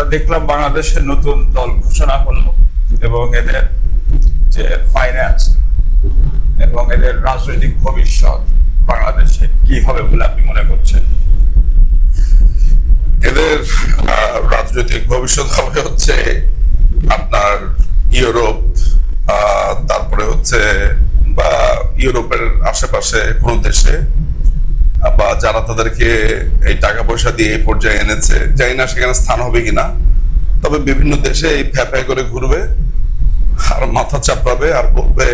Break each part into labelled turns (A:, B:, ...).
A: আমরা দেখলাম বাংলাদেশের নতুন দল ঘোষণা করলো এবং এদের যে ফাইন্যান্স এবং এদের রাজনৈতিক ভবিষ্যৎ বাংলাদেশে কি হবে বলে আপনি মনে করছেন?
B: এদের রাজনৈতিক ভবিষ্যৎ হবে হচ্ছে আপনার ইউরোপ, তারপরে হচ্ছে বা ইউরোপের আশেপাশে কোনো দেশে, বা যারা তাদেরকে এই টাকা পয়সা দিয়ে এই পর্যায়ে এনেছে, জানি না সেখানে স্থান হবে কিনা, তবে বিভিন্ন দেশে এই ফ্যাফায় করে ঘুরবে আর মাথা চাপড়াবে আর বলবে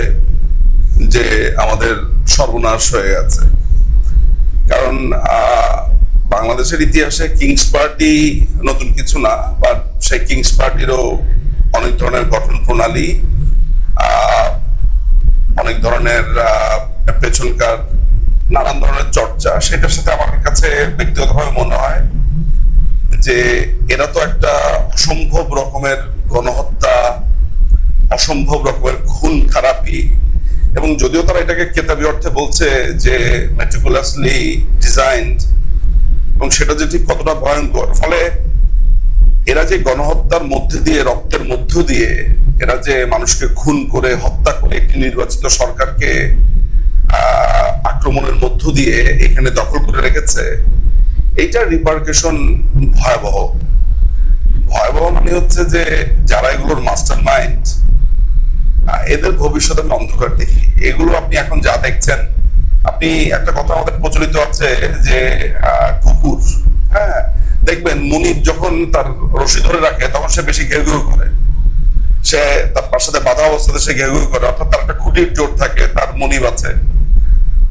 B: যে আমাদের সর্বনাশ হয়ে গেছে। কারণ বাংলাদেশের ইতিহাসে কিংস পার্টি নতুন কিছু না, বাট সেই কিংস পার্টিরও অনেক ধরনের গঠন প্রণালী, অনেক ধরনের পেছনকার নানান ধরনের চর্চা, সেটার সাথে আমার কাছে ব্যক্তিগতভাবে মনে হয় যে এরা তো একটা অসম্ভব রকমের গণহত্যা, অসম্ভব রকমের খুন খারাপি, এবং যদিও তারা এটাকে কেতাবি অর্থে বলছে যে মেটিকুলাসলি ডিজাইনড, এবং সেটা যে ঠিক কতটা ভয়ঙ্কর, ফলে এরা যে গণহত্যার মধ্যে দিয়ে, রক্তের মধ্য দিয়ে এরা যে মানুষকে খুন করে হত্যা করে একটি নির্বাচিত সরকারকে আক্রমণের মধ্য দিয়ে এখানে দখল করে রেখেছে, এইটার রিপারকেশন ভয়াবহ। ভয়াবহ মানে হচ্ছে যে যারা এগুলোর মাস্টার মাইন্ড, এদের ভবিষ্যতে আমি অন্ধকার দেখি। এগুলো আপনি এখন যা দেখছেন, আপনি একটা কথা আমাদের প্রচলিত আছে যে কুকুর, হ্যাঁ দেখবেন মুনির যখন তার রশি ধরে রাখে তখন সে বেশি ঘেউ ঘেউ করে, সে তার সাথে বাধা অবস্থাতে সে ঘেউ ঘেউ করে, অর্থাৎ তার একটা খুঁটির জোর থাকে, তার মুনিব আছে।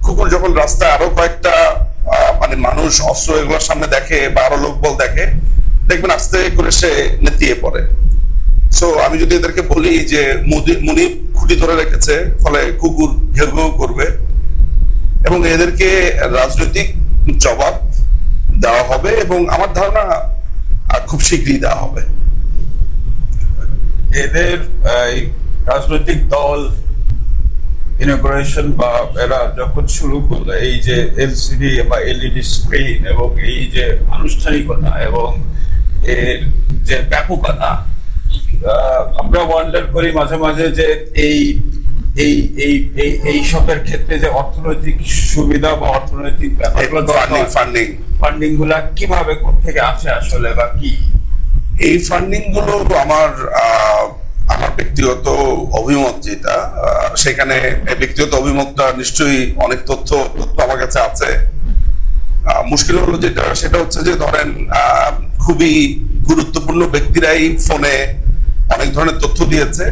B: কুকুর যখন রাস্তায় আরো কয়েকটা মানে মানুষ অস্ত্র এগুলোর সামনে দেখে বা আরো লোকবল দেখে, দেখবেন আস্তে করে সে নেতিয়ে পড়ে। সো আমি যদি এদেরকে বলি যে মুনিব খুঁটি ধরে রেখেছে, ফলে কুকুর ঘেউ ঘেউ করবে, এবং এদেরকে রাজনৈতিক জবাব দেওয়া হবে, এবং আমার ধারণা খুব শীঘ্রই দেওয়া হবে।
A: এদের রাজনৈতিক দল ইনগ্রেশন বা এরা যখন শুরু করলো, এই যে এলসিডি বা এলইডি স্ক্রিন এবং এই যে আনুষ্ঠানিকতা এবং এর যে ব্যাপকতা, আমরা ওয়ান্ডার করি মাঝে মাঝে যে এই এই এই এই সবের ক্ষেত্রে যে অর্থনৈতিক সুবিধা বা অর্থনৈতিক ফান্ডিং গুলা কিভাবে থেকে আসে আসলে, বা কি
B: এই ফান্ডিং গুলো? আমার ব্যক্তিগত অভিমত যেটা, সেখানে ব্যক্তিগত অভিমতটা নিশ্চয়ই অনেক তথ্য আমার কাছে আছে। মুশকিল হলো যেটা, সেটা হচ্ছে যে ধরেন খুবই গুরুত্বপূর্ণ ব্যক্তিরাই ফোনে অনেক ধরনের তথ্য দিয়েছে,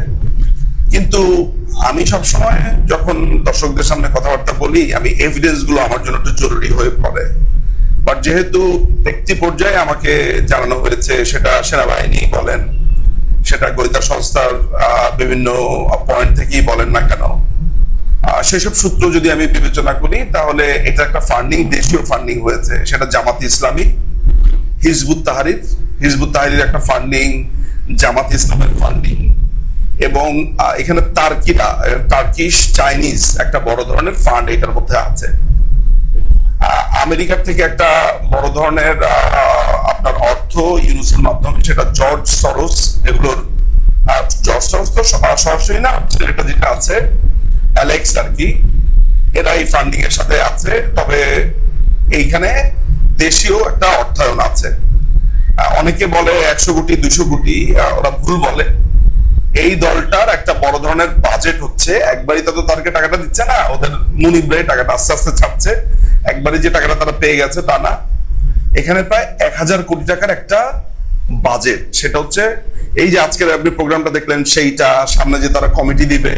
B: কিন্তু আমি সবসময় যখন দর্শকদের সামনে কথাবার্তা বলি, আমি এভিডেন্স গুলো আমার জন্য একটু জরুরি হয়ে পড়ে। বাট যেহেতু ব্যক্তি পর্যায়ে আমাকে জানানো হয়েছে, সেটা সেনাবাহিনী বলেন, সেটা গোয়েন্দা সংস্থার বিভিন্ন পয়েন্ট থেকেই বলেন না কেন, সেসব সূত্র যদি আমি বিবেচনা করি, তাহলে এটা একটা ফান্ডিং, দেশীয় ফান্ডিং হয়েছে। সেটা জামাত ইসলামী, হিজবুত তাহরির একটা ফান্ডিং, জামাত ইসলামের ফান্ডিং, এবং এখানে টার্কিশ চাইনিজ একটা বড় ধরনের ফান্ড এটার মধ্যে আছে। আমেরিকার থেকে একটা বড় ধরনের আপনার অর্থ ইউনুসের মাধ্যমে, সেটা জর্জ সরোস, এগুলোর জর্জ সরোস তো সরাসরি না, এটা যেটা আছে অ্যালেক্স আর কি, এরা এই ফান্ডিং এর সাথে আছে। তবে এইখানে দেশীয় একটা অর্থায়ন আছে। অনেকে বলে 100 কোটি 200 কোটি, ওরা ভুল বলে। এই দলটার একটা বড় ধরনের বাজেট হচ্ছে, একবারই তো তাদেরকে টাকাটা দিচ্ছে না, ওদের মুনিবরাই টাকাটা আস্তে আস্তে ছাপছে, একবারই যে টাকাটা তারা পেয়ে গেছে তা না। এখানে প্রায় 1000 কোটি টাকার একটা বাজেট, সেটা হচ্ছে এই যে আজকের আপনি প্রোগ্রামটা দেখলেন, সেইটা সামনে যে তারা কমিটি দিবে,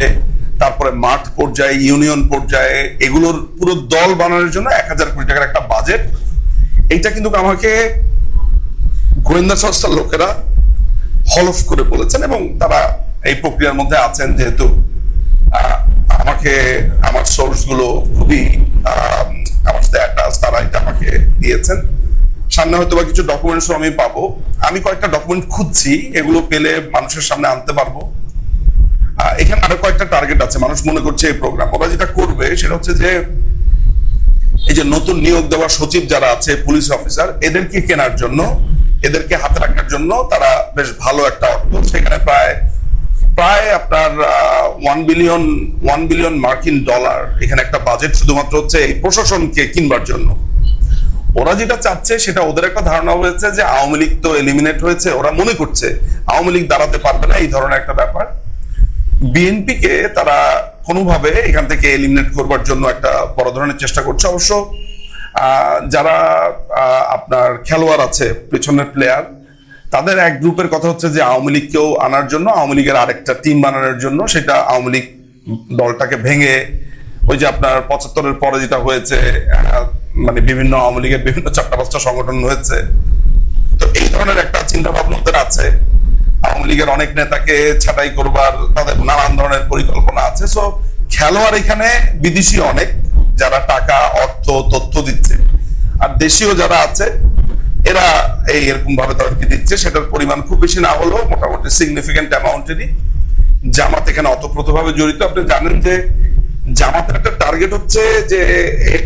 B: তারপরে মাঠ পর্যায়ে, ইউনিয়ন পর্যায়ে, এগুলোর পুরো দল বানানোর জন্য 1000 কোটি টাকার একটা বাজেট। এইটা কিন্তু আমাকে গোয়েন্দা সংস্থার লোকেরা হলফ করে বলেছেন, এবং তারা এই প্রক্রিয়ার মধ্যে আছেন। যেহেতু আমাকে আমার সোর্স গুলো খুবই আমার সাথে অ্যাটাচ, তারা এটা আমাকে দিয়েছেন। সামনে হয়তো বা কিছু ডকুমেন্টসও আমি পাবো। আমি কয়েকটা ডকুমেন্ট খুঁজছি, এগুলো পেলে মানুষের সামনে আনতে পারবো। এখানে আরো কয়েকটা টার্গেট আছে। মানুষ মনে করছে এই প্রোগ্রাম ওরা যেটা করবে সেটা হচ্ছে যে এই যে নতুন নিয়োগ দেওয়া সচিব যারা আছে, পুলিশ অফিসার, এদেরকে কেনার জন্য এদেরকে হাতে রাখার জন্য তারা বেশ ভালো একটা অর্থ, সেখানে প্রায় আপনার 1 বিলিয়ন মার্কিন ডলার এখানে একটা বাজেট শুধুমাত্র হচ্ছে এই প্রশাসনকে কিনবার জন্য। ওরা যেটা চাচ্ছে সেটা, ওদের একটা ধারণা হয়েছে যে আওয়ামী লীগ তো এলিমিনেট হয়েছে, ওরা মনে করছে আওয়ামী লীগ দাঁড়াতে পারবে না, এই ধরনের একটা ব্যাপার। বিএনপি কে তারা কোনোভাবে এখান থেকে এলিমিনেট করবার জন্য একটা বড় ধরনের চেষ্টা করছে। অবশ্য যারা আপনার খেলোয়াড় আছে, পেছনের প্লেয়ার, তাদের এক গ্রুপের কথা হচ্ছে যে আওয়ামী লীগকেও আনার জন্য, আওয়ামী লীগের আরেকটা টিম বানানোর জন্য, সেটা আওয়ামী লীগ দলটাকে ভেঙে ওই যে আপনার 75-এর পরে যেটা হয়েছে, মানে বিভিন্ন আওয়ামী লীগের বিভিন্ন 4-5টা সংগঠন হয়েছে, তো এই ধরনের একটা চিন্তা ভাবনা ওদের আছে। আওয়ামী লীগের অনেক নেতাকে ছাঁটাই করবার তাদের নানান ধরনের পরিকল্পনা আছে। সো খেলোয়াড় এখানে বিদেশি অনেক, যারা টাকা, অর্থ, তথ্য দিচ্ছে, আর দেশীয় যারা আছে এরা এরকম ভাবে তাদেরকে দিচ্ছে। সেটার পরিমাণ খুব বেশি না হলেও মোটামুটি সিগনিফিকেন্ট অ্যামাউন্টেরই। জামাত এখানে অতপ্রতভাবে জড়িত। আপনি জানেন যে জামাতের একটা টার্গেট হচ্ছে যে,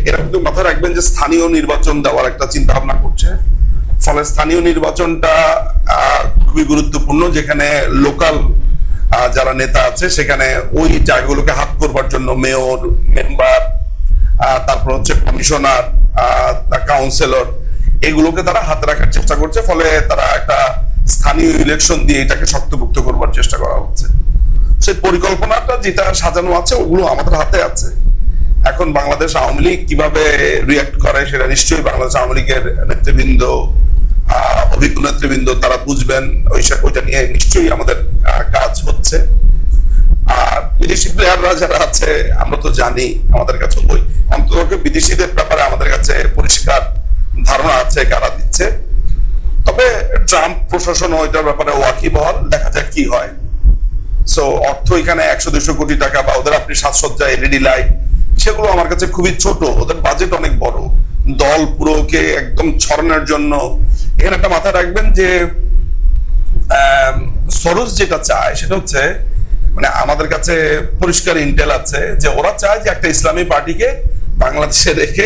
B: এরা কিন্তু মাথায় রাখবেন যে স্থানীয় নির্বাচন দেওয়ার একটা চিন্তা ভাবনা করছে। ফলে স্থানীয় নির্বাচনটা খুবই গুরুত্বপূর্ণ, যেখানে লোকাল যারা নেতা আছে সেখানে ওই জায়গাগুলোকে হাত করবার জন্য মেয়র, মেম্বার, তারপর হচ্ছে কমিশনার, কাউন্সিলর, এগুলোকে তারা হাতে রাখার চেষ্টা করছে। ফলে তারা একটা স্থানীয় ইলেকশন দিয়ে এটাকে শক্তপোক্ত করবার চেষ্টা করা হচ্ছে। সেই পরিকল্পনাটা যেটা সাজানো আছে ওগুলো আমাদের হাতে আছে। এখন বাংলাদেশ আওয়ামী লীগ কিভাবে রিয়াক্ট করে সেটা নিশ্চয়ই বাংলাদেশ আওয়ামী লীগের নেতৃবৃন্দ, অভিজ্ঞ নেতৃবৃন্দ তারা বুঝবেন। ওইটা নিয়ে নিশ্চয়ই আমাদের কাজ হচ্ছে। আর বিদেশি প্লেয়াররা যারা আছে আমরা তো জানি, আমাদের কাছে ওই অন্তত বিদেশিদের ব্যাপারে আমাদের কাছে পরিষ্কার ধারণা আছে কারা দিচ্ছে। তবে ট্রাম্প প্রশাসন ওইটার ব্যাপারে ওয়াকিবহাল, দেখা যাক কি হয়। সো অর্থ এখানে 100-200 কোটি টাকা, বা ওদের আপনি সাজসজ্জা, এলইডি লাইট, সেগুলো আমার কাছে খুবই ছোট। ওদের বাজেট অনেক বড়, দল পুরোকে একদম ছড়ানোর জন্য। এখানে একটা মাথায় রাখবেন যে সরোজ যেটা চায় সেটা হচ্ছে, মানে আমাদের কাছে পরিষ্কার ইন্টেল আছে যে ওরা চায় যে একটা ইসলামী পার্টিকে বাংলাদেশে রেখে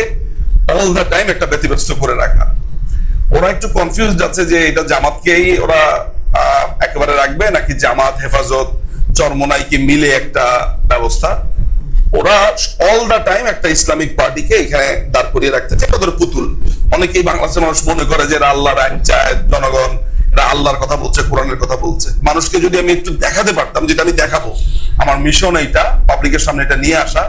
B: অল দ্য টাইম একটা ব্যতিব্যস্ত করে রাখা। ওরা একটু কনফিউজ আছে যে এটা জামাতকেই ওরা একেবারে রাখবে নাকি জামাত, হেফাজত, চরমোনাইকে মিলে একটা ব্যবস্থা। ওরা অল দা টাইম একটা ইসলামিক পার্টিকে এখানে দাঁড় করিয়ে রাখতে চায়, ওদের পুতুল। অনেকেই বাংলাদেশের মানুষ মনে করে যে আল্লাহর আইন চায়, জনগণ এরা আল্লাহর কথা বলছে, কোরআনের কথা বলছে। মানুষকে যদি আমি একটু দেখাতে পারতাম, যেটা আমি দেখাবো, আমার মিশন এইটা, পাবলিকের সামনে এটা নিয়ে আসা,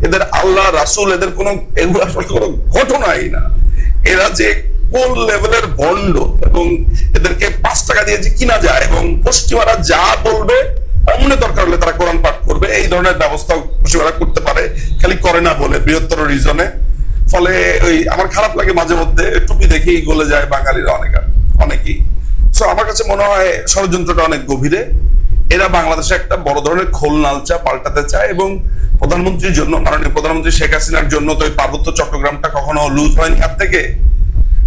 B: এদের আল্লাহ, রাসূল, এদের কোনো এগুলো আসলে কোনো ঘটনাই না। এরা যে কোন লেভেলের ভণ্ড, এবং এদেরকে 5 টাকা দিয়ে যে কিনা যায়, এবং পশ্চিমারা যা বলবে অমনে দরকার হলে তারা কোরআন পাঠ করবে, এই ধরনের ব্যবস্থা পশ্চিমারা করতে পারে, খালি করে না বলে বৃহত্তর রিজনে। ফলে ওই আমার খারাপ লাগে মাঝে মধ্যে, টুপি দেখেই গলে যায় বাঙালিরা অনেকেই। সো আমার কাছে মনে হয় ষড়যন্ত্রটা অনেক গভীরে। এরা বাংলাদেশে একটা বড় ধরনের খোল নালচা পাল্টাতে চায়, এবং প্রধানমন্ত্রীর জন্য, মাননীয় প্রধানমন্ত্রী শেখ হাসিনার জন্য তো পার্বত্য চট্টগ্রামটা কখনো লুজ হয়নি হাত থেকে,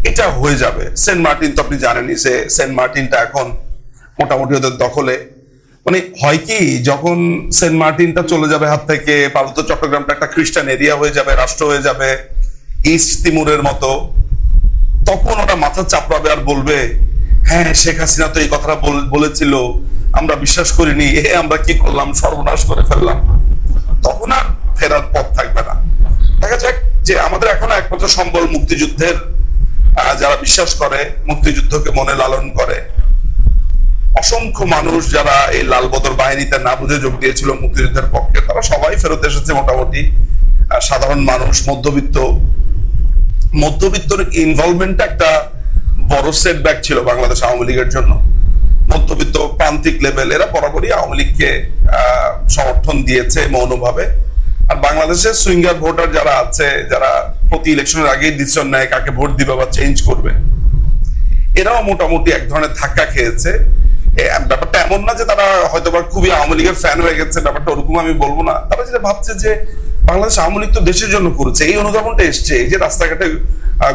B: এটা হয়ে যাবে। সেন্ট মার্টিন তো আপনি জানেনই, সেন্ট মার্টিনটা এখন মোটামুটি ওদের দখলে। মানে হয় কি, যখন সেন্ট মার্টিনটা চলে যাবে হাত থেকে, পার্বত্য চট্টগ্রামটা একটা খ্রিস্টান এরিয়া হয়ে যাবে, রাষ্ট্র হয়ে যাবে ইস্ট তিমুরের মতো, তখন ওটা মাথা চাপড়াবে আর বলবে, হ্যাঁ শেখ হাসিনা তো এই কথাটা বলেছিল, আমরা বিশ্বাস করিনি, আমরা কি করলাম, সর্বনাশ করে ফেললাম। তখন আর ফেরার পথ থাকবে না। দেখা যাক যে আমাদের এখন একমাত্র সম্বল মুক্তিযুদ্ধের, যারা বিশ্বাস করে, মুক্তিযুদ্ধকে মনে লালন করে, অসংখ্য মানুষ যারা এই লালবদর বাহিনীতে না বুঝে যোগ দিয়েছিল মুক্তিযুদ্ধের পক্ষে, তারা সবাই ফেরত এসেছে মোটামুটি। সাধারণ মানুষ, মধ্যবিত্তর ইনভলভমেন্টটা একটা বড় সেটব্যাক ছিল বাংলাদেশ আওয়ামী লীগের জন্য। মধ্যবিত্ত প্রান্তিক লেভেল এরা বরাবরই আওয়ামী লীগকে সমর্থন দিয়েছে মৌনভাবে। আর বাংলাদেশের সুইঙ্গার ভোটার যারা আছে, যারা প্রতি ইলেকশনের আগেই ডিসিশন নেয় কাকে ভোট দিবে বা চেঞ্জ করবে, এরাও মোটামুটি এক ধরনের ধাক্কা খেয়েছে। ব্যাপারটা এমন না যে তারা হয়তো বা খুবই আওয়ামী লীগের ফ্যান হয়ে গেছে, ব্যাপারটা ওরকম আমি বলবো না। তারা যেটা ভাবছে যে বাংলাদেশ আওয়ামী লীগ তো দেশের জন্য করেছে, এই অনুধাবনটা এসছে। এই যে রাস্তাঘাটে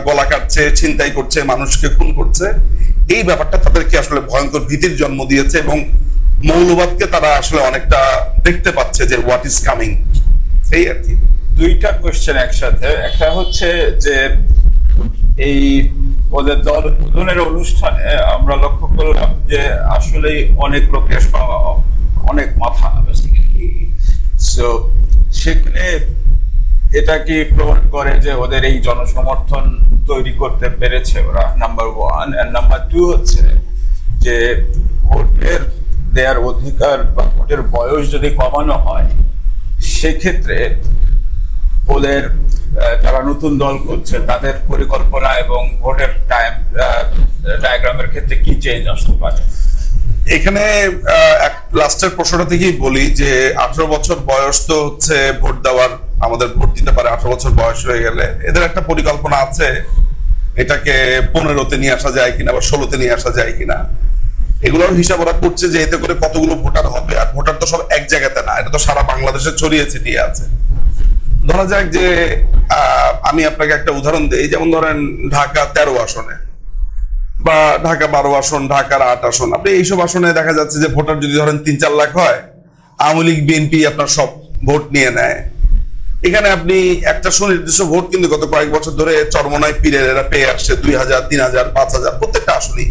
B: গলা কাটছে, ছিনতাই করছে, মানুষকে খুন করছে, এই ব্যাপারটা তাদেরকে আসলে ভয়ঙ্কর ভীতির জন্ম দিয়েছে, এবং মৌলবাদকে তারা আসলে অনেকটা দেখতে পাচ্ছে যে হোয়াট ইজ কামিং। এই আর কি।
A: দুইটা কোয়েশ্চেন একসাথে। একটা হচ্ছে যে এই ওদের দল উদ্বোধনের অনুষ্ঠানে আমরা লক্ষ্য করলাম যে আসলে অনেক লোকের অনেক মাথা সো সেখানে এটা কি প্রমাণ করে যে ওদের এই জনসমর্থন তৈরি করতে পেরেছে ওরা, নাম্বার ওয়ান। আর নাম্বার টু হচ্ছে যে ভোটের দেওয়ার অধিকার বা ভোটের বয়স যদি কমানো হয় সেক্ষেত্রে ওদের যারা নতুন দল করছে তাদের পরিকল্পনা এবং ভোটের ডায়াগ্রামের ক্ষেত্রে কি চেঞ্জ আসতে পারে?
B: এখানে লাস্টের প্রশ্নটা থেকেই বলি যে 18 বছর বয়স তো হচ্ছে ভোট দেওয়ার, আমাদের ভোট দিতে পারে 18 বছর বয়স হয়ে গেলে। এদের একটা পরিকল্পনা আছে এটাকে 15-তে নিয়ে আসা যায় কিনা বা 16-তে নিয়ে আসা যায় কিনা, এগুলোর হিসাব ওরা করছে যে এতে করে কতগুলো ভোটার হবে। আর ভোটার তো সব এক জায়গাতে না, এটা তো সারা বাংলাদেশে ছড়িয়ে ছিটিয়ে আছে। ধরা যাক যে আমি আপনাকে একটা উদাহরণ দিই, যেমন ধরেন ঢাকা 13 আসনে বা ঢাকা 12 আসন, ঢাকার 8 আসন, আপনি এইসব আসনে দেখা যাচ্ছে যে ভোটার যদি ধরেন 3-4 লাখ হয়, আওয়ামী লীগ বিএনপি আপনার সব ভোট নিয়ে নেয়। এখানে আপনি একটা সুনির্দিষ্ট ভোট কিন্তু গত কয়েক বছর ধরে চরমনায় পীরের এরা পেয়ে আসছে 2000, 3000, 5000 প্রত্যেকটা আসনই।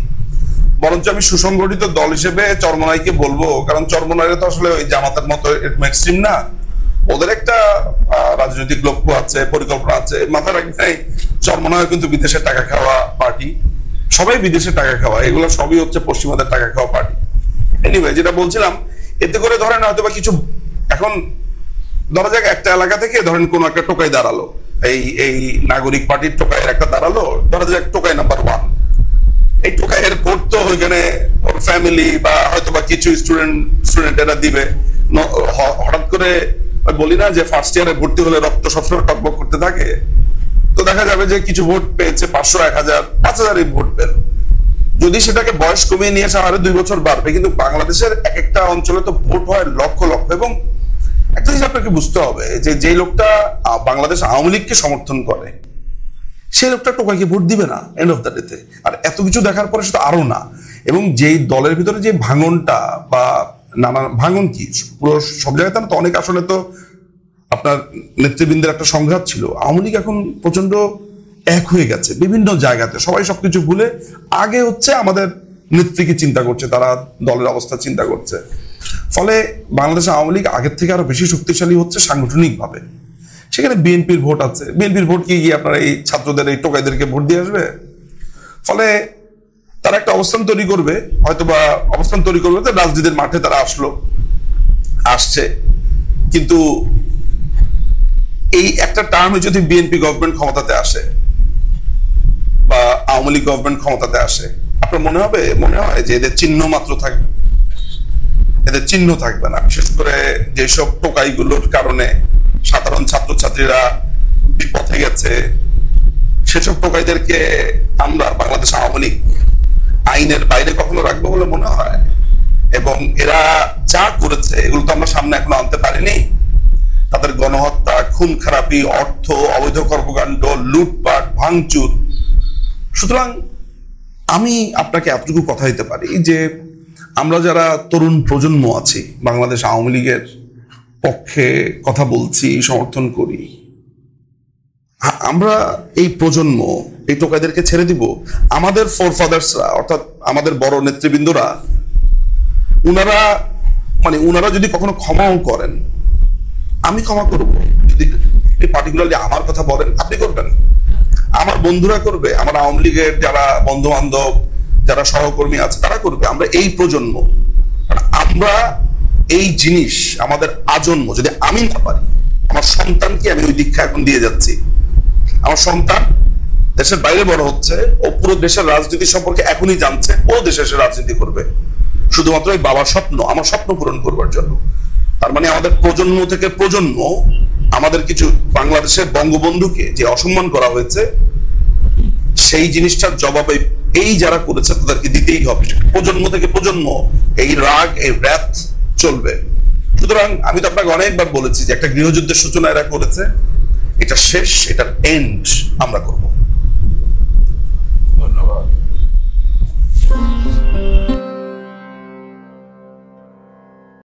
B: বরঞ্চ আমি সুসংগঠিত দল হিসেবে চরমনাইকে বলবো, কারণ চরমনাইরে তো আসলে ওই জামাতের মতো মেক্সিম না, ওদের একটা রাজনৈতিক লক্ষ্য আছে, পরিকল্পনা আছে। মাথায় রাখবেন চরমনায় কিন্তু বিদেশে টাকা খাওয়া পার্টি, সবাই বিদেশে টাকা খাওয়া, এগুলো সবই হচ্ছে পশ্চিমাদের টাকা খাওয়া পার্টি। এনিওয়ে, যেটা বলছিলাম, এতে করে ধরেন হয়তো বা কিছু, এখন ধরা যাক একটা এলাকা থেকে ধরেন কোন একটা টোকাই দাঁড়ালো, এই নাগরিক পার্টির টোকাইয়ের একটা দাঁড়ালো, ধরা যাক টোকাই নাম্বার 1। এই টোকাইয়ের ভোট তো ওইখানে ওর ফ্যামিলি বা হয়তো বা কিছু স্টুডেন্টেরা দিবে। হঠাৎ করে বলি না যে ফার্স্ট ইয়ারে ভর্তি হলে রক্ত সবসময় টকবক করতে থাকে, তো দেখা যাবে যে কিছু ভোট পেয়েছে 500, 1000, 5000 ভোট পেল। যদি সেটাকে বয়স কমিয়ে নিয়ে আসা আরো 2 বছর বাড়বে, কিন্তু বাংলাদেশের এক একটা অঞ্চলে তো ভোট হয় লক্ষ লক্ষ। এবং একটা জিনিস আপনাকে বুঝতে হবে যে যেই লোকটা বাংলাদেশ আওয়ামী লীগকে সমর্থন করে সেই লোকটা টোকাইকে ভোট দিবে না এন্ড অফ দ্য ডেতে। আর এত কিছু দেখার পরে সেটা আরো না। এবং যেই দলের ভিতরে যে ভাঙনটা বা নানা ভাঙন কি পুরো সব জায়গাতে না, তো অনেক আসলে তো আপনার নেতৃবৃন্দের একটা সংঘাত ছিল। আওয়ামী লীগ এখন প্রচন্ড এক হয়ে গেছে বিভিন্ন জায়গাতে, সবাই সবকিছু ভুলে আগে হচ্ছে আমাদের নেত্রীকে চিন্তা করছে, তারা দলের অবস্থা চিন্তা করছে। ফলে বাংলাদেশ আওয়ামী লীগ আগের থেকে আরো বেশি শক্তিশালী হচ্ছে সাংগঠনিক ভাবে। সেখানে বিএনপির ভোট আছে, বিএনপির ভোট কি গিয়ে আপনার এই ছাত্রদের এই টোকাইদেরকে ভোট দিয়ে আসবে? ফলে তারা একটা অবস্থান তৈরি করবে, হয়তোবা অবস্থান তৈরি করবে তো রাজনীতির মাঠে তারা আসছে। কিন্তু এই একটা টার্মে যদি বিএনপি গভর্নমেন্ট ক্ষমতাতে আসে বা আওয়ামী লীগ গভর্নমেন্ট ক্ষমতাতে আসে, আপনার মনে হয় যে এদের চিহ্ন মাত্র থাকবে, এদের চিহ্ন থাকবে না। বিশেষ করে যেসব টোকাইগুলোর কারণে সাধারণ ছাত্রছাত্রীরা বিপথে গেছে, সেসব টোকাইদেরকে আমরা বাংলাদেশ আওয়ামী লীগ আইনের বাইরে কখনো রাখবো বলে মনে হয়? এবং এরা যা করেছে এগুলো তো আমরা সামনে এখনো আনতে পারিনি। তাদের গণহত্যা, খুন খারাপি, অর্থ অবৈধ কর্মকাণ্ড, লুটপাট, ভাঙচুর। সুতরাং আমি আপনাকে এতটুকু কথা দিতে পারি যে আমরা যারা তরুণ প্রজন্ম আছি, বাংলাদেশ আওয়ামী লীগের পক্ষে কথা বলছি, সমর্থন করি, আমরা এই প্রজন্ম এই টোকাইদেরকে ছেড়ে দিব। আমাদের ফোরফাদার্সরা অর্থাৎ আমাদের বড় নেতৃবৃন্দরা, উনারা যদি কখনো ক্ষমাও করেন, আমি ক্ষমা করব। যদি পার্টিকুলারলি আমার কথা বলেন, আপনি করবেন, আমার বন্ধুরা করবে, আমার আওয়ামী লীগের যারা বন্ধু বান্ধব, যারা সহকর্মী আছে তারা করবে। আমরা এই প্রজন্ম, আমরা এই জিনিস আমাদের আজন্ম যদি আমি না পারি, আমার সন্তানকে আমি ওই দীক্ষা এখন দিয়ে যাচ্ছি। আমার সন্তান দেশের বাইরে বড় হচ্ছে, ও পুরো দেশের রাজনীতি সম্পর্কে এখনই জানছে, ও দেশে এসে রাজনীতি করবে শুধুমাত্র এই বাবার স্বপ্ন, আমার স্বপ্ন পূরণ করবার জন্য। তার মানে আমাদের প্রজন্ম থেকে প্রজন্ম আমাদের কিছু বাংলাদেশের বঙ্গবন্ধুকে যে অসম্মান করা হয়েছে, সেই জিনিসটার জবাবে এই যারা করেছে তাদেরকে দিতেই হবে। প্রজন্ম থেকে প্রজন্ম এই রাগ, এই রাত চলবে। সুতরাং আমি তো আপনাকে অনেকবার বলেছি যে একটা গৃহযুদ্ধের সূচনা এরা করেছে, এটা শেষ, এটার এন্ড আমরা করব।